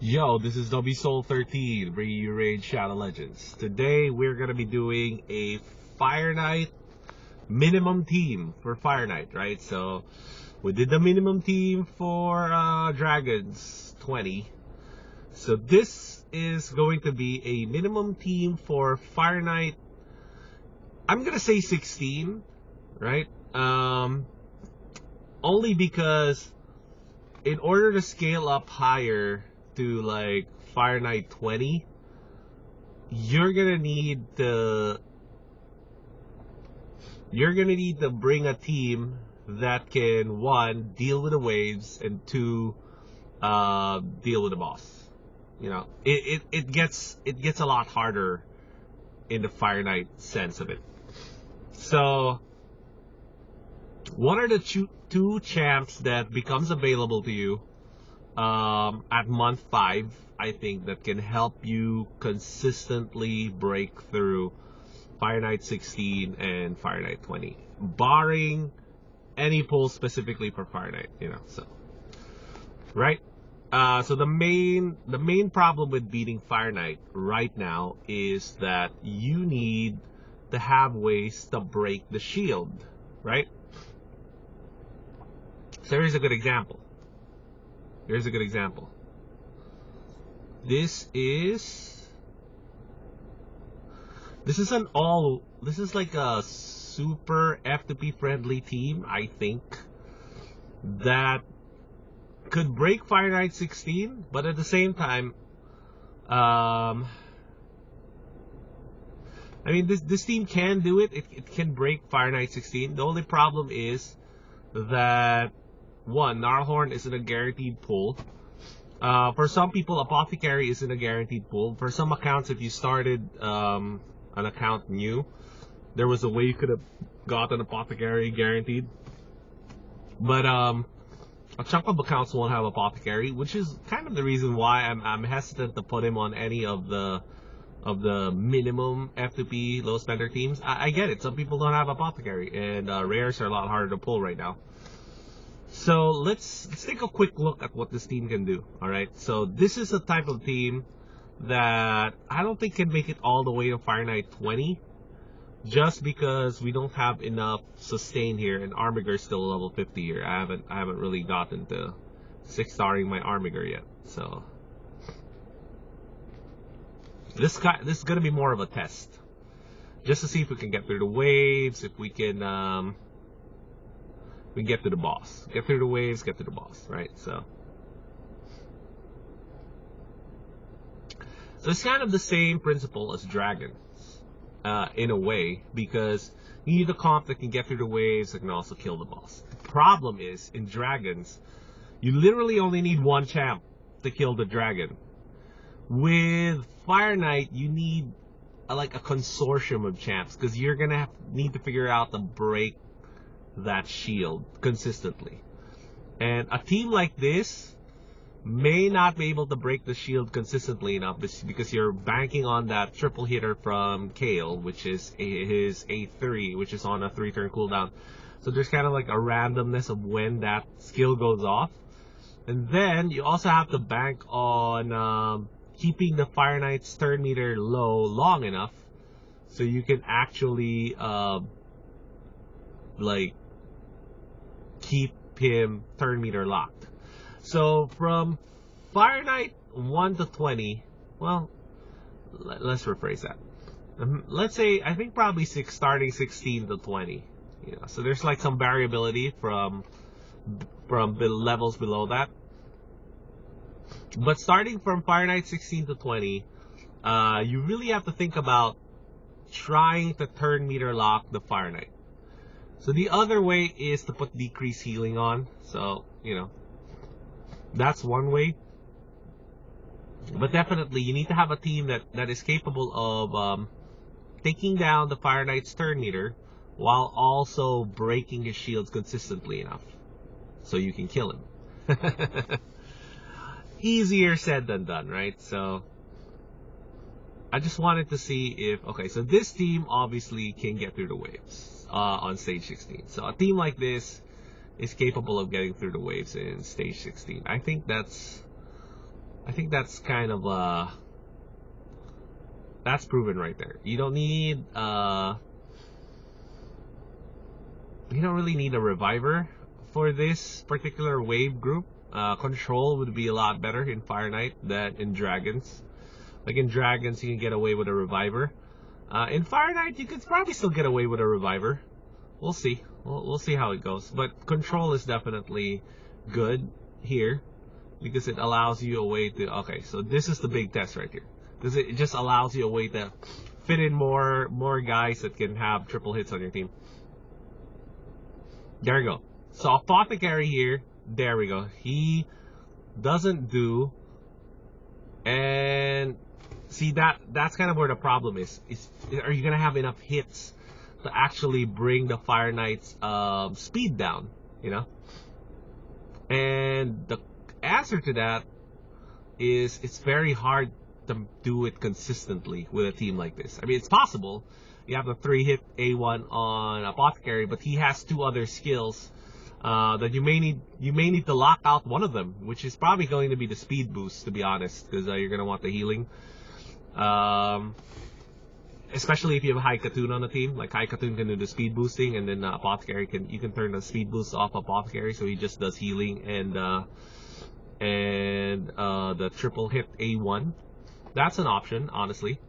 Yo, this is WSoul13, bringing you Raid Shadow Legends. Today, we're going to be doing a Fire Knight minimum team for Fire Knight, right? So, we did the minimum team for Dragons 20. So, this is going to be a minimum team for Fire Knight, I'm going to say 16, right? Only because in order to scale up higher to like Fire Knight 20, you're gonna need to bring a team that can, one, deal with the waves, and two, deal with the boss. You know, it gets a lot harder in the Fire Knight sense of it. So, what are the two champs that becomes available to you at month 5, I think, that can help you consistently break through Fire Knight 16 and Fire Knight 20, barring any pull specifically for Fire Knight, you know, so, right? So the main problem with beating Fire Knight right now is that you need to have ways to break the shield, right? So here's a good example. This is like a super F2P friendly team, I think, that could break Fire Knight 16, but at the same time, I mean, this team can do it. It can break Fire Knight 16. The only problem is that, one, Gnarlhorn isn't a guaranteed pull. For some people, Apothecary isn't a guaranteed pull. For some accounts, if you started an account new, there was a way you could have got an Apothecary guaranteed. But a chunk of accounts won't have Apothecary, which is kind of the reason why I'm hesitant to put him on any of the minimum F2P low spender teams. I get it. Some people don't have Apothecary, and rares are a lot harder to pull right now. So let's take a quick look at what this team can do. Alright, so this is a type of team that I don't think can make it all the way to Fire Knight 20, just because we don't have enough sustain here, and Armiger is still level 50 here. I haven't really gotten to 6-starring my Armiger yet. So this is gonna be more of a test, just to see if we can get through the waves, if we can we get to the boss. Get through the waves, get to the boss, right? So it's kind of the same principle as Dragons, in a way, because you need a comp that can get through the waves, that can also kill the boss. The problem is, in Dragons, you literally only need one champ to kill the dragon. With Fire Knight, you need like a consortium of champs, because you're gonna need to figure out to break that shield consistently. And a team like this may not be able to break the shield consistently enough, because you're banking on that triple hitter from Kale, which is his A3, which is on a 3-turn cooldown. So there's kind of like a randomness of when that skill goes off. And then you also have to bank on keeping the Fire Knight's turn meter low long enough so you can actually like keep him turn meter locked. So from Fire Knight 1 to 20, well, let's rephrase that. Let's say, I think probably starting 16 to 20. You know, so there's like some variability from levels below that. But starting from Fire Knight 16 to 20, you really have to think about trying to turn meter lock the Fire Knight. So the other way is to put decreased healing on. So, you know, that's one way. But definitely, you need to have a team that is capable of taking down the Fire Knight's turn meter while also breaking his shields consistently enough so you can kill him. Easier said than done, right? So I just wanted to see if, okay, so this team obviously can get through the waves on stage 16. So a team like this is capable of getting through the waves in stage 16. I think that's I think that's kind of that's proven right there. You don't need you don't really need a reviver for this particular wave group. Control would be a lot better in Fire Knight than in Dragons. Like in Dragons, you can get away with a reviver. In Fire Knight, you could probably still get away with a reviver. We'll see. We'll see how it goes. But Control is definitely good here because it allows you a way to... Okay, so this is the big test right here. Because it just allows you a way to fit in more guys that can have triple hits on your team. There we go. So Apothecary here, there we go. He doesn't do, and see that's kind of where the problem is. Are you gonna have enough hits to actually bring the Fire Knight's speed down? You know. And the answer to that is it's very hard to do it consistently with a team like this. I mean, it's possible. You have the 3-hit A1 on Apothecary, but he has 2 other skills that you may need to lock out one of them, which is probably going to be the speed boost, to be honest, because you're going to want the healing. Especially if you have a High Katoon on the team. Like High Katoon can do the speed boosting, and then Apothecary you can turn the speed boost off Apothecary, so he just does healing and the triple hit A1. That's an option, honestly.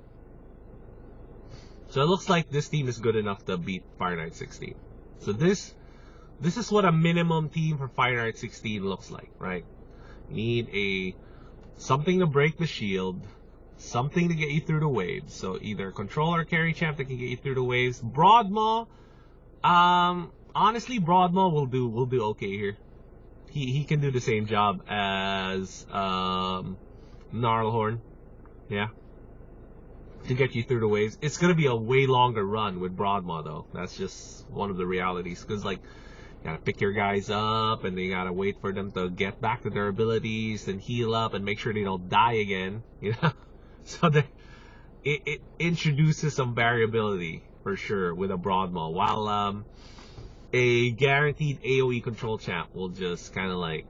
So it looks like this team is good enough to beat Fire Knight 16. So this is what a minimum team for Fire Knight 16 looks like, right? You need something to break the shield, something to get you through the waves. So either Control or Carry Champ that can get you through the waves. Broadmaw, honestly, Broadmaw will do okay here. He can do the same job as Gnarlhorn, yeah, to get you through the waves. It's gonna be a way longer run with Broadmaw though. That's just one of the realities, because like you gotta pick your guys up and you gotta wait for them to get back to their abilities and heal up and make sure they don't die again, you know. So it introduces some variability for sure with a Broadmaw, while a guaranteed AoE control champ will just kind of like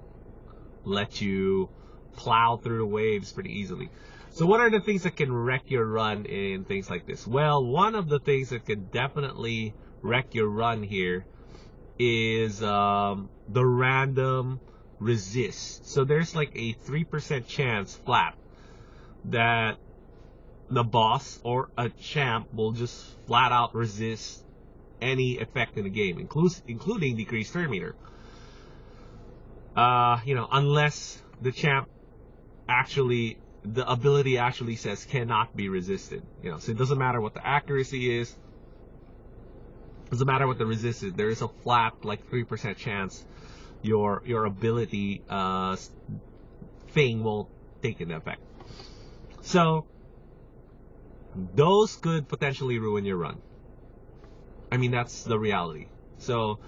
let you plow through the waves pretty easily. So what are the things that can wreck your run in things like this? Well, one of the things that can definitely wreck your run here is the random resist. So there's like a 3% chance flat that the boss or a champ will just flat out resist any effect in the game, including decreased turn meter. You know, unless the champ actually, the ability actually says cannot be resisted. You know, so it doesn't matter what the accuracy is, doesn't matter what the resist is. There is a flat like 3% chance your ability thing won't take into effect. So those could potentially ruin your run. I mean, that's the reality. So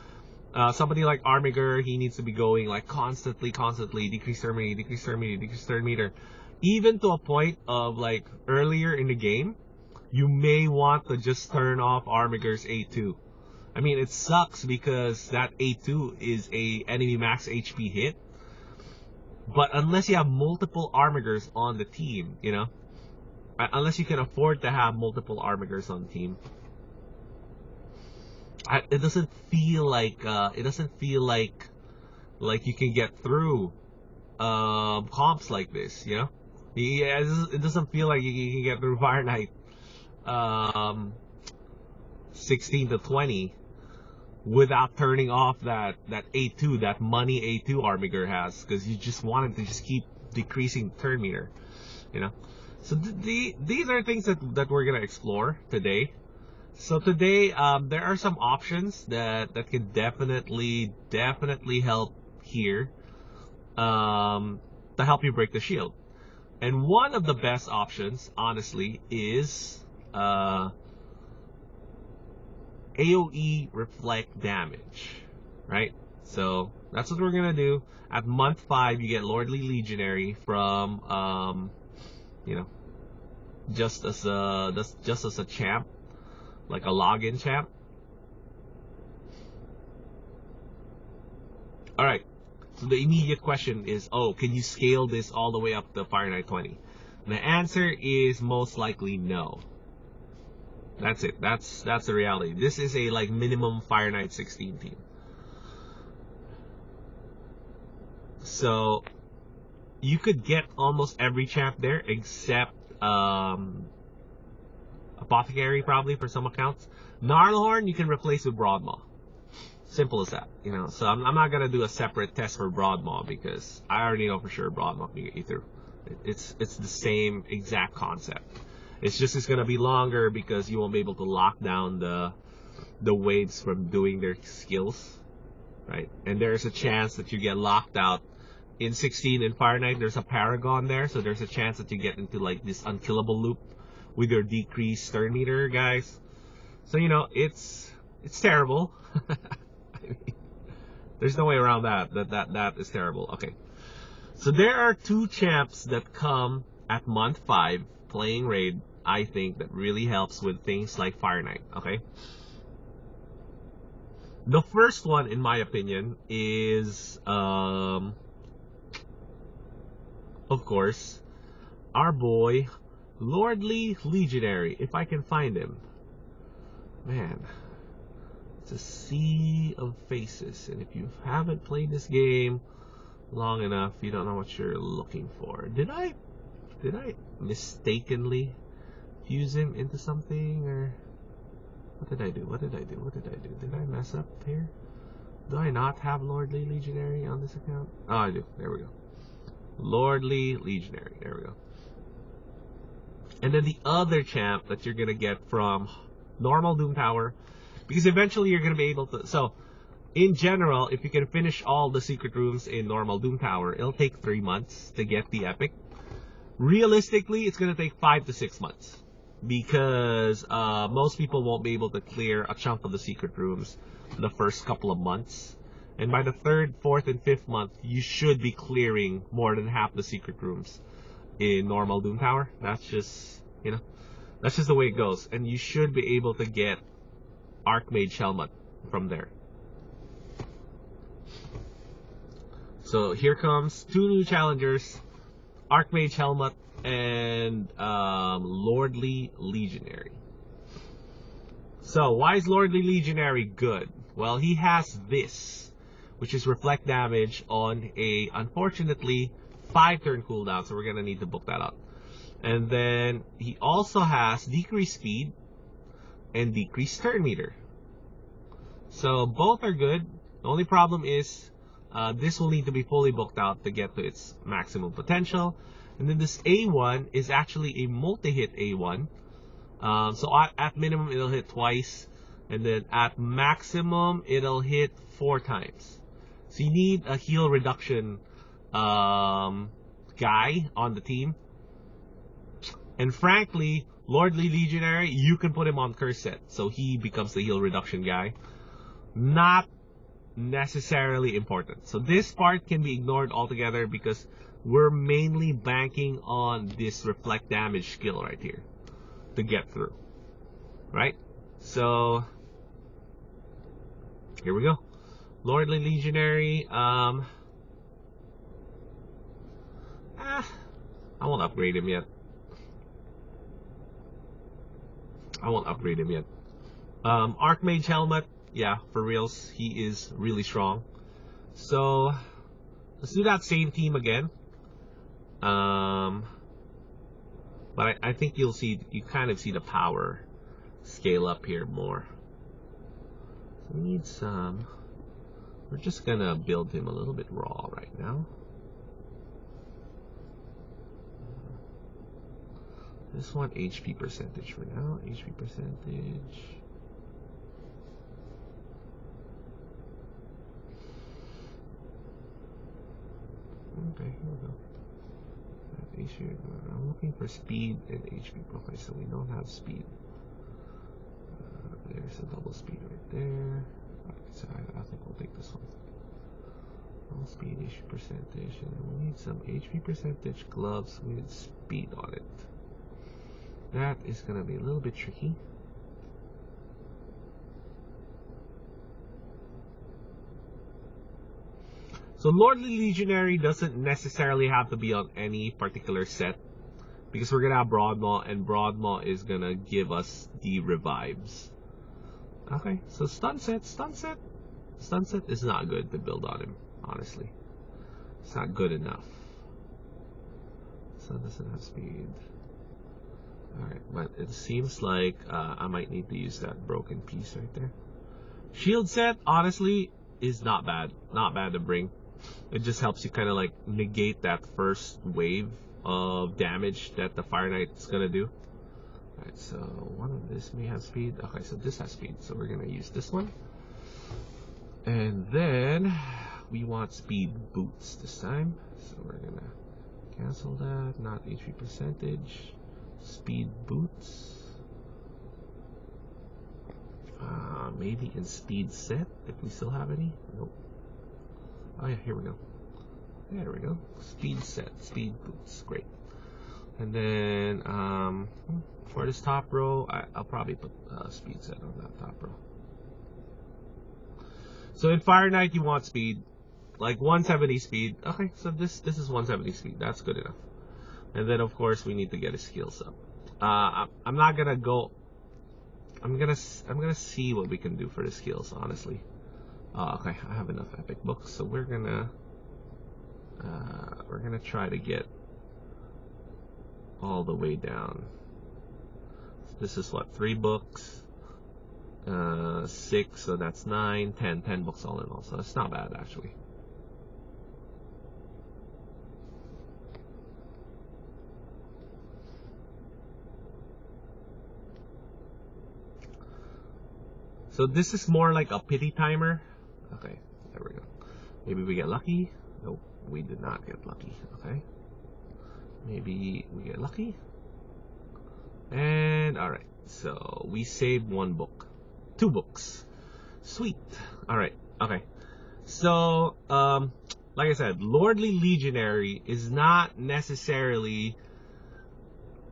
somebody like Armiger, he needs to be going like constantly, decrease turn meter, even to a point of like earlier in the game, you may want to just turn off Armiger's A2. I mean, it sucks because that A2 is a enemy max HP hit, but unless you have multiple Armigers on the team, you know, unless you can afford to have multiple Armigers on the team, it doesn't feel like you can get through comps like this, you know. Yeah, it doesn't feel like you can get through Fire Knight 16 to 20 without turning off that A2, that money A2 Armiger has, because you just wanted to just keep decreasing turn meter, you know. So these are things that we're gonna explore today. So today, there are some options that can definitely help here, to help you break the shield. And one of the best options, honestly, is AoE reflect damage, right? So that's what we're gonna do. At month 5, you get Lordly Legionary from, you know, just as a champ, like a login champ. All right. So the immediate question is, oh, can you scale this all the way up to Fire Knight 20? And the answer is most likely no. That's it. That's the reality. This is a like minimum Fire Knight 16 team. So you could get almost every champ there except Apothecary probably for some accounts. Gnarlhorn you can replace with Broadmaw. Simple as that, you know. So I'm not gonna do a separate test for Broadmaw because I already know for sure Broadmaw can get you through. It's the same exact concept. It's just it's gonna be longer because you won't be able to lock down the waves from doing their skills, right? And there's a chance that you get locked out in 16 in Fire Knight. There's a Paragon there, so there's a chance that you get into like this unkillable loop with your decreased turn meter, guys. So you know it's terrible. I mean, there's no way around that. That is terrible. Okay. So there are two champs that come at month 5 playing raid, I think, that really helps with things like Fire Knight, okay? The first one, in my opinion, is, of course, our boy, Lordly Legionary, if I can find him. Man, it's a sea of faces, and if you haven't played this game long enough, you don't know what you're looking for. Did I mistakenly fuse him into something, or what did I do? Did I mess up here? Do I not have Lordly Legionary on this account? Oh, I do. There we go. Lordly Legionary. There we go. And then the other champ that you're gonna get from normal Doom Tower, because eventually you're gonna be able to. So, in general, if you can finish all the secret rooms in normal Doom Tower, it'll take 3 months to get the epic. Realistically, it's gonna take 5 to 6 months because most people won't be able to clear a chunk of the secret rooms the first couple of months, and by the 3rd, 4th, and 5th month, you should be clearing more than half the secret rooms in normal Doom Tower. That's just, you know, that's just the way it goes, and you should be able to get Archmage Helmet from there. So here comes 2 new challengers, Archmage Helmet and Lordly Legionary. So why is Lordly Legionary good? Well, he has this, which is reflect damage on a, unfortunately, 5-turn cooldown, so we're gonna need to book that up. And then he also has decreased speed and decreased turn meter. So both are good. The only problem is this will need to be fully booked out to get to its maximum potential. And then this A1 is actually a multi-hit A1. So at minimum it'll hit twice, and then at maximum it'll hit 4 times. So you need a heal reduction guy on the team. And frankly, Lordly Legionary, you can put him on curse set, so he becomes the heal reduction guy. Not necessarily important. So this part can be ignored altogether because we're mainly banking on this reflect damage skill right here to get through, right? So here we go. Lordly Legionary. I won't upgrade him yet. Archmage Helmet, yeah, for reals, he is really strong. So let's do that same team again. But I think you kind of see the power scale up here more. So we need some. We're just gonna build him a little bit raw right now. Just want HP percentage for now. HP percentage. Okay, here we go. I'm looking for speed and HP. Okay, so we don't have speed. There's a double speed right there. Okay, so I think we'll take this one. Double speed, HP percentage, and we need some HP percentage gloves with speed on it. That is going to be a little bit tricky. So Lordly Legionary doesn't necessarily have to be on any particular set, because we're gonna have Broadmaw, and Broadmaw is gonna give us the revives. Okay, so stun set is not good to build on him, honestly. It's not good enough. So it doesn't have speed. Alright, but it seems like I might need to use that broken piece right there. Shield set, honestly, is not bad. Not bad to bring. It just helps you kind of like negate that first wave of damage that the Fire Knight is going to do. Alright, so one of this may have speed. Okay, so this has speed, so we're going to use this one. And then we want speed boots this time. So we're going to cancel that, not HP percentage. Speed boots. Maybe in speed set, if we still have any. Nope. Oh yeah, here we go. There we go. Speed set, speed boots, great. And then for this top row, I'll probably put speed set on that top row. So in Fire Knight, you want speed, like 170 speed. Okay, so this is 170 speed. That's good enough. And then of course we need to get his skills up. I'm not gonna go. I'm gonna see what we can do for the skills, honestly. Okay, I have enough epic books, so we're gonna try to get all the way down. So this is what, 3 books, 6, so that's 9, 10 books all in all. So it's not bad actually. So this is more like a pity timer. Okay, there we go. Maybe we get lucky. Nope, we did not get lucky. Okay. Maybe we get lucky. And alright, so we saved 1 book. 2 books. Sweet. Alright, okay. So, like I said, Lordly Legionary is not necessarily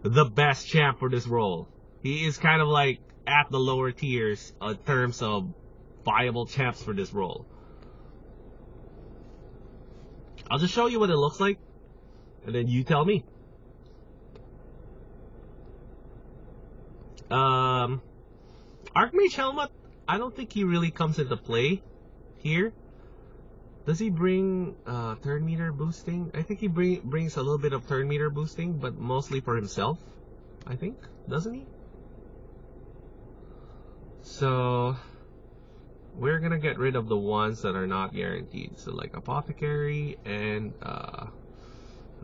the best champ for this role. He is kind of like at the lower tiers in terms of viable champs for this role. I'll just show you what it looks like, and then you tell me. Archmage Helmet, I don't think he really comes into play here. Does he bring turn meter boosting? I think he brings a little bit of turn meter boosting, but mostly for himself, I think. Doesn't he? So we're gonna get rid of the ones that are not guaranteed. So like Apothecary and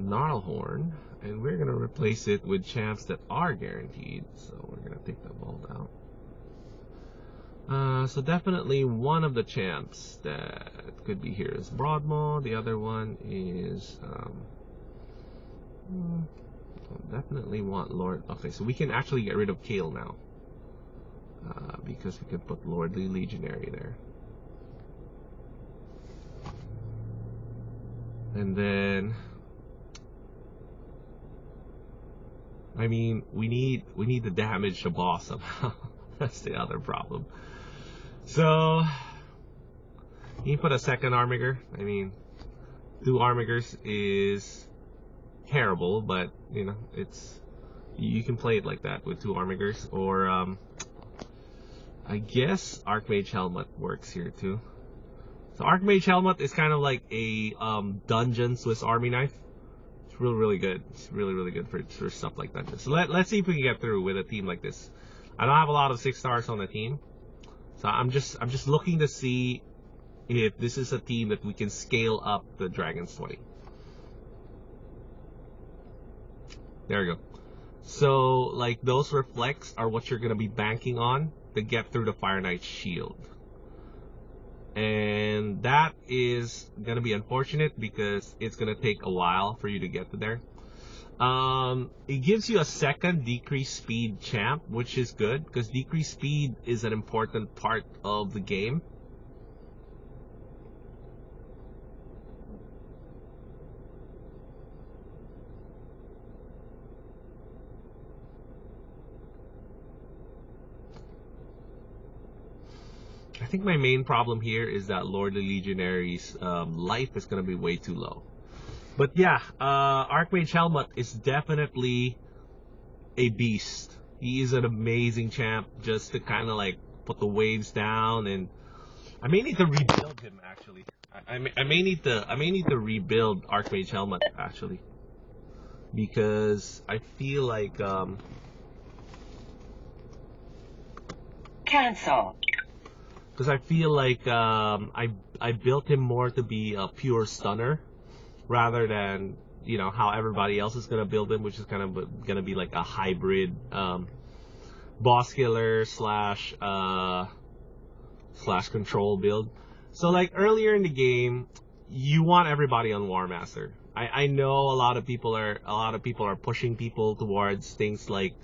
Gnarlhorn, and we're gonna replace it with champs that are guaranteed. So we're gonna take the vault out. So definitely one of the champs that could be here is Broadmaw. The other one is definitely want Lord. Okay, so we can actually get rid of Kale now. Because we can put Lordly Legionary there. And then I mean we need to damage the boss somehow. That's the other problem. So you put a second Armiger. I mean 2 Armigers is terrible, but you know, it's you can play it like that with 2 Armigers, or I guess Archmage Helmet works here too. So Archmage Helmet is kind of like a dungeon Swiss Army knife. It's really good. It's really good for stuff like that. So let's see if we can get through with a team like this. I don't have a lot of 6 stars on the team, so I'm just looking to see if this is a team that we can scale up the Dragon's 20. There we go. So like those reflects are what you're gonna be banking on to get through the Fire Knight's shield. And that is gonna be unfortunate because it's gonna take a while for you to get to there. It gives you a second decreased speed champ, which is good because decreased speed is an important part of the game. think my main problem here is that Lordly Legionary's life is going to be way too low. But yeah, Archmage Helmut is definitely a beast. He is an amazing champ just to kind of like put the waves down, and I may need to rebuild him actually. I may need to rebuild Archmage Helmut actually, because I feel like cancel. Because I feel like I built him more to be a pure stunner rather than, you know, how everybody else is gonna build him, which is kind of gonna be like a hybrid boss killer slash control build. So like earlier in the game, you want everybody on War Master. I know a lot of people are pushing people towards things like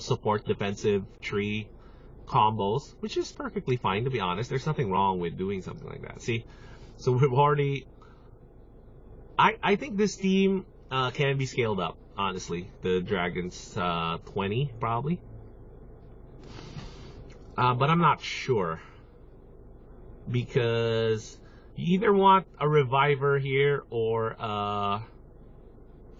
support defensive tree combos, which is perfectly fine, to be honest. There's nothing wrong with doing something like that. See, so we've already. I think this team can be scaled up. Honestly, the Dragons 20 probably, but I'm not sure, because you either want a reviver here or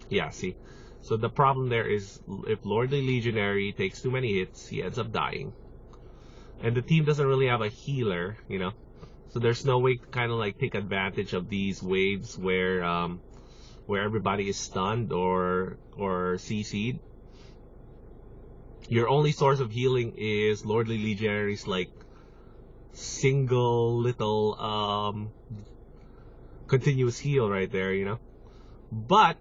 yeah. See, so the problem there is if Lordly Legionary takes too many hits, he ends up dying. And the team doesn't really have a healer, you know, so there's no way to kind of like take advantage of these waves where everybody is stunned or CC'd. Your only source of healing is Lordly Legionary's like single little continuous heal right there, you know. But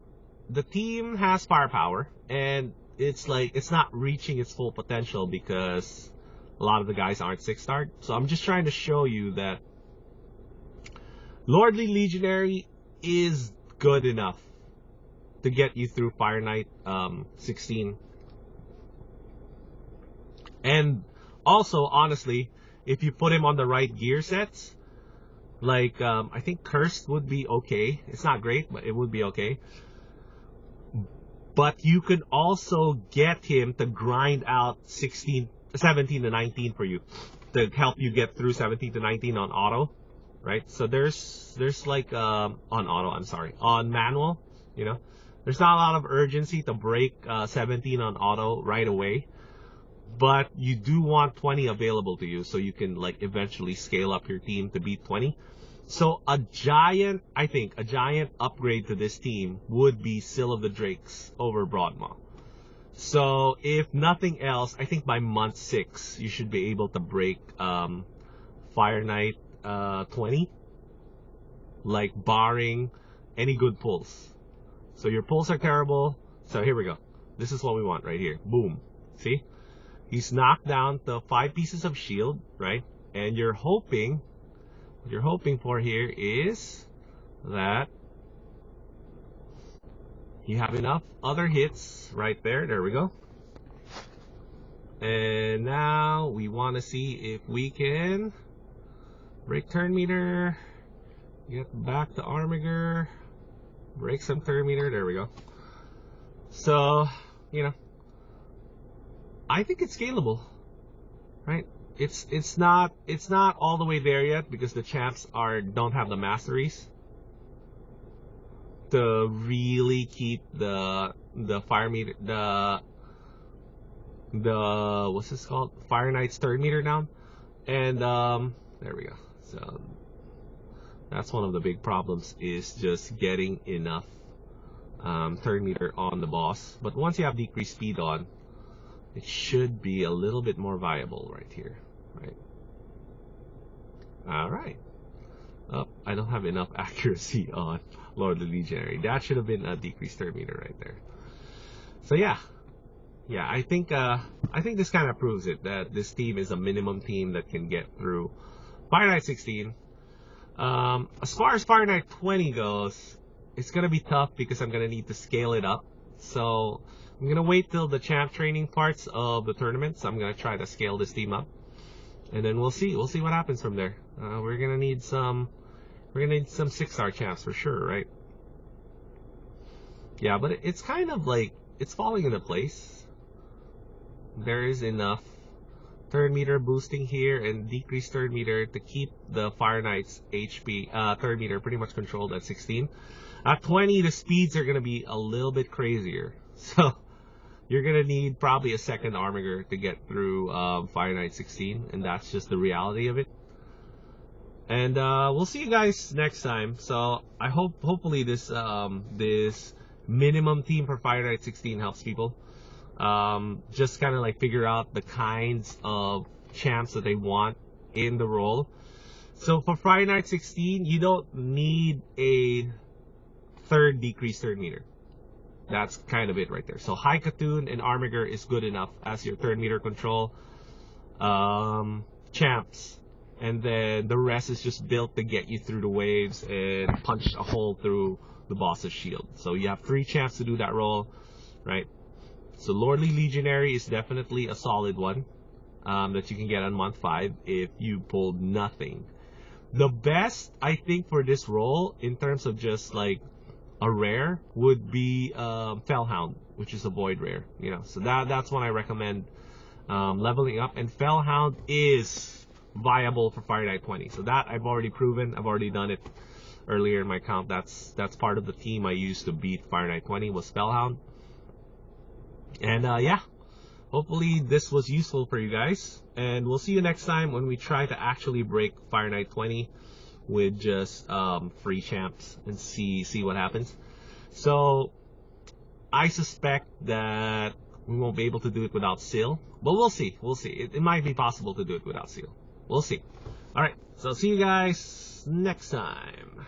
the team has firepower, and it's like it's not reaching its full potential because a lot of the guys aren't 6-star. So I'm just trying to show you that Lordly Legionary is good enough to get you through Fire Knight 16. And also, honestly, if you put him on the right gear sets, like I think Cursed would be okay. It's not great, but it would be okay. But you could also get him to grind out 17 to 19 for you, to help you get through 17 to 19 on auto, right? So there's like on auto, I'm sorry, on manual, you know, there's not a lot of urgency to break 17 on auto right away, but you do want 20 available to you so you can like eventually scale up your team to beat 20. So I think a giant upgrade to this team would be Seal of the Drakes over Broadmaw. So if nothing else, I think by month 6 you should be able to break Fire Knight 20, like barring any good pulls. So your pulls are terrible. So here we go. This is what we want right here. Boom. See? He's knocked down to 5 pieces of shield, right? And what you're hoping for here is that you have enough other hits right there. There we go. And now we want to see if we can break turn meter, get back to Armiger, break some turn meter. There we go. So, you know, I think it's scalable, right? It's not all the way there yet because the champs don't have the masteries to really keep the fire meter, the what's this called, Fire Knight's turn meter down. And there we go. So that's one of the big problems, is just getting enough turn meter on the boss. But once you have decreased speed on, it should be a little bit more viable right here, right? All right. Oh, I don't have enough accuracy on Lordly Legionary. That should have been a decreased turn meter right there. So yeah, I think this kind of proves it, that this team is a minimum team that can get through Fire Knight 16. As far as Fire Knight 20 goes, it's gonna be tough because I'm gonna need to scale it up. So I'm gonna wait till the champ training parts of the tournament. So I'm gonna try to scale this team up, and then we'll see what happens from there. We're gonna need some 6-star champs for sure, right? Yeah, but it's kind of like it's falling into place. There is enough turn meter boosting here and decrease turn meter to keep the Fire Knight's HP, turn meter pretty much controlled at 16. At 20, the speeds are going to be a little bit crazier. So you're going to need probably a second Armiger to get through Fire Knight 16, and that's just the reality of it. And we'll see you guys next time. So I hopefully this this minimum team for Fire Knight 16 helps people. Just kind of like figure out the kinds of champs that they want in the role. So for Fire Knight 16, you don't need a third decreased turn meter. That's kind of it right there. So High Katoon and Armiger is good enough as your turn meter control champs. And then the rest is just built to get you through the waves and punch a hole through the boss's shield. So you have 3 champs to do that role, right? So Lordly Legionary is definitely a solid one that you can get on month 5 if you pulled nothing. The best, I think, for this role in terms of just like a rare would be Fellhound, which is a void rare. You know, so that's one I recommend leveling up. And Fellhound is viable for Fire Knight 20. So that I've already proven. I've already done it earlier in my count. That's part of the team I used to beat Fire Knight 20 was Fellhound. And yeah, hopefully this was useful for you guys. And we'll see you next time when we try to actually break Fire Knight 20 with just free champs and see what happens. So I suspect that we won't be able to do it without Seal, but we'll see. We'll see. It might be possible to do it without Seal. We'll see. All right. So see you guys next time.